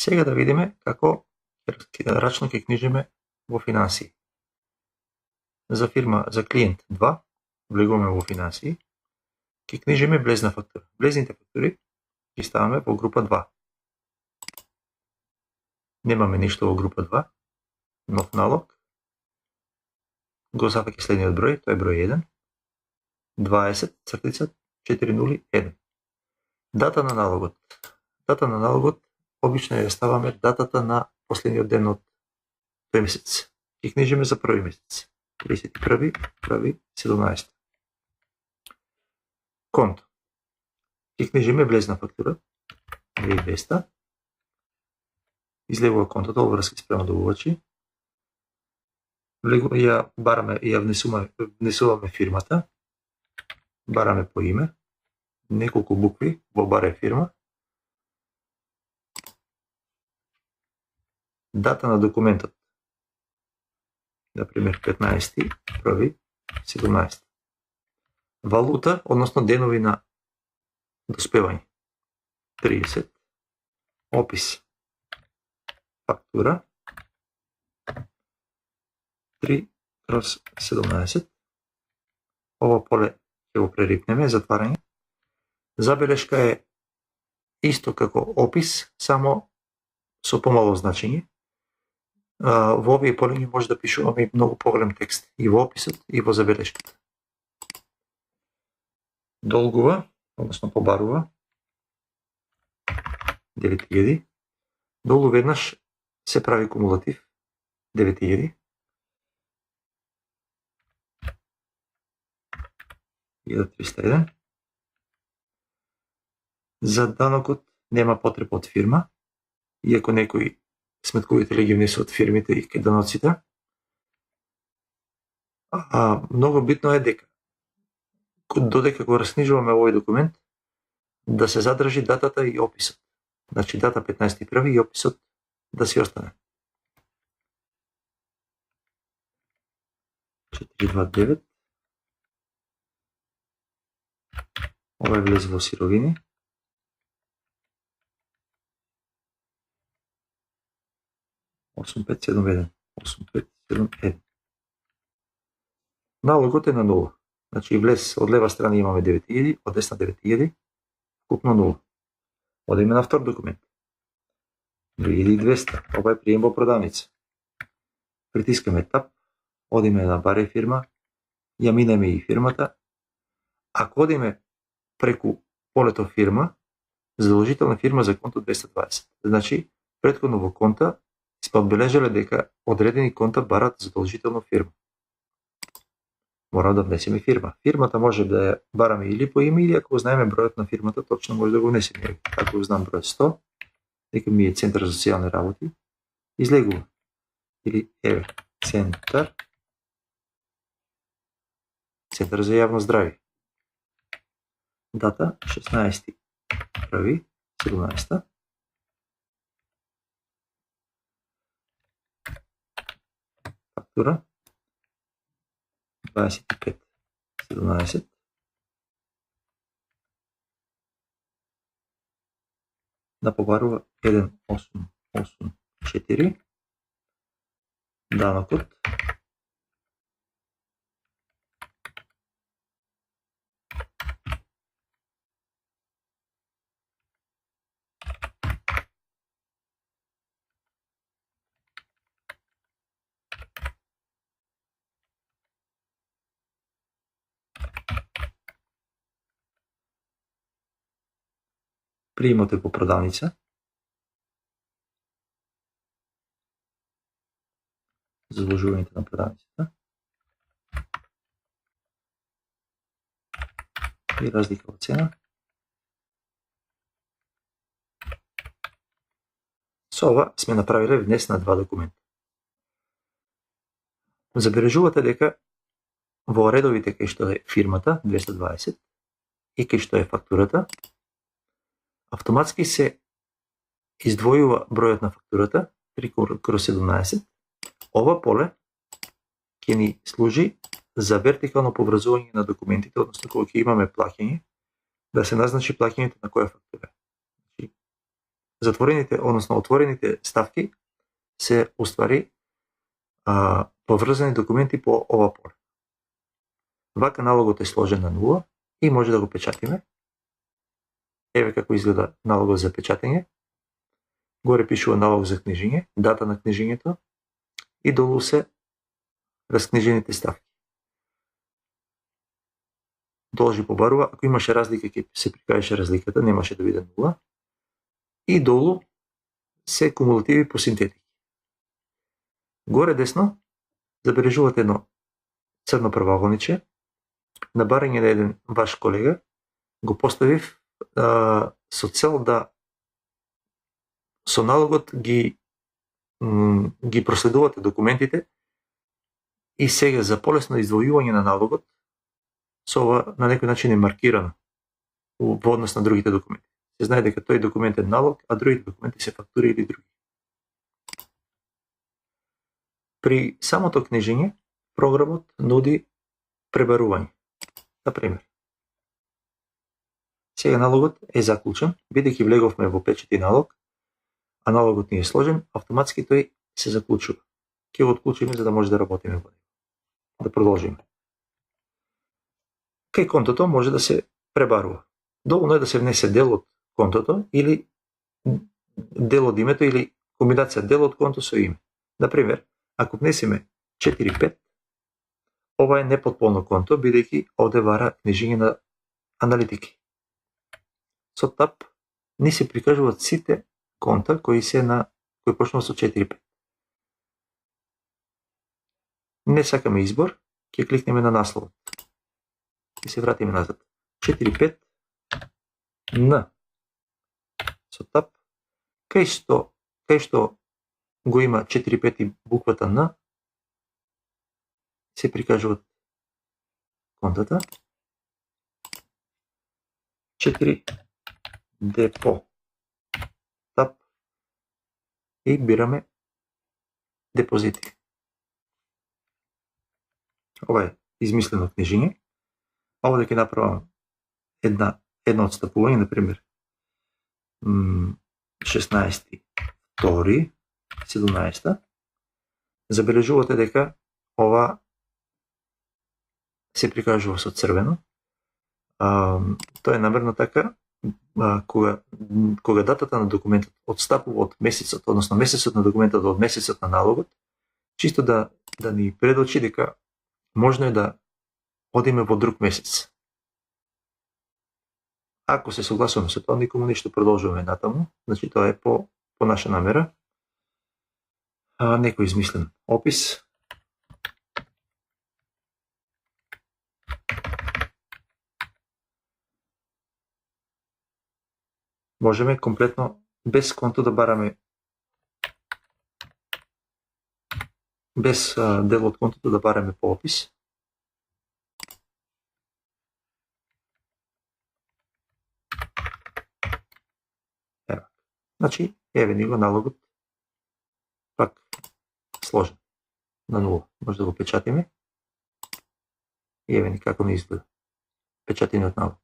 Сега да видиме како рачно ќе книжиме во финансии. За фирма, за клиент 2, влегуваме во финансии, ќе книжиме влезна фактура. Влезните фактури ги ставаме во група 2. Немаме ништо во група 2. Нов налог. Го зафаќа следниот број, тоа е број 1. 20,401. Дата на налогот. Дата на налогот обично ја ставаме датата на последниот ден од тој месец. Ќе книжиме за први месец. 31.1.17. Конто. Ќе книжиме влезна фактура 2200. Излегува контото во врска спрема добувачи. Ја бараме, ја внесуваме фирмата. Бараме по име. Неколку букви во баре фирма. Дата на документот. Например 15.1.17. Валута, односно денови на доспевање. 30. Опис. Фактура 3/17. Ова поле ќе го прерипнеме, затварање. Забелешка е исто како опис, само со помало значење. Во овие полиња може да пишуваме многу поголем текст и во описот и во забелешката. Долгува, односно побарува 9000. Долу веднаш се прави кумулатив 9000. 1301. За данокот нема потреба од фирма, иако некои сметковители ги внесуваат фирмите и кај даноците. Многу битно е дека додека го раскнижуваме овој документ, да се задржи датата и описот. Значи дата 15.1 и описот да си остане. 429. Ова влезе во сировини. Осум пет седум еден. Налогот е на 0. Значи влез од лева страна имаме 9000, од десна 9000, вкупно 0. Одиме на втор документ. 2200. Ова е прием во продавница. Притискаме тап, одиме на баре фирма, ја минеме и фирмата. Ако одиме преку полето фирма, задолжителна фирма за конто 220. Значи, претходно во конта сме одбележале дека одредени конта барат задолжително фирма. Мора да внесеме фирма. Фирмата може да ја бараме или по име, или ако знаеме бројот на фирмата, точно може да го внесеме. Ако знам бројот 100, дека ми е Центар за социјални работи, излегува. Или еве, Центар за јавно здравје. Дата 16.1.17. Фактура 25.17. Напобарува 1884. Данокот приемот е по продавница. Задолжувањето на продавницата. И разлика во цена. Со ова сме направиле внес на два документа. Забележувате дека во редовите кај што е фирмата 220 и кај што е фактурата, автоматски се издвојува бројот на фактурата 3/17. Ова поле ќе ни служи за вертикално поврзување на документите, односно кога ќе имаме плаќање, да се назначи плаќањето на која фактура. затворените, односно отворените ставки се уствари поврзани документи по ова поле. Вака налогот е сложен на нула и може да го печатиме. Еве како изгледа налогот за печатење. Горе пишува налог за книжење, дата на книжењето и долу се раскнижените ставки. Должи побарува, ако имаше разлика ќе се прикажеше разликата, немаше да биде нула. И долу се кумулативи по синтетики. Горе десно забележувате едно црно правоаголниче. На барање на еден ваш колега го поставив со цел да со налогот ги проследувате документите и сега за полесно издвојување на налогот со ова на некој начин е маркирано во однос на другите документи. Се знае дека тој документ е налог, а другите документи се фактури или други. При самото книжење, програмот нуди пребарување. Например, сега налогот е заклучен, бидејќи влеговме во печат и налог, а налогот не е сложен, автоматски тој се заклучува. Ќе го отклучиме за да може да работиме во него. Да продолжиме. Кај контото може да се пребарува. Доволно е да се внесе дел од контото или дел од името или комбинација дел од конто со име. Например, ако внесеме 4-5, ова е непотполно конто, бидејќи овде вара книжење на аналитики. Со ТАП ни се прикажуваат сите конта кои почнуваат со 4-5. Не сакаме избор, ќе кликнеме на насловот. И се вратиме назад. 4-5 Н. Со ТАП, кај што го има 4-5 и буквата Н, се прикажуваат контата. 4 депо. ТАП и бираме депозити. Ова е измислено книжење. Овде ќе направам едно отстапување, например 16.2.17. Забележувате дека ова се прикажува со црвено. Тоа е намерно така, кога датата на документот отстапува од месецот, односно месецот на документот од месецот на налогот, чисто да ни предочи дека можно е да одиме во друг месец. Ако се согласуваме со тоа, никому ништо, продолжуваме натаму, значи тоа е по наша намера. Некој измислен опис. Можеме комплетно без конто да бараме, без дел од контото да бараме по опис. Ева. Значи, еве ни го налогот, пак сложен, на нула. Може да го печатиме. И еве ни како ни изгледа. Печатениот налог.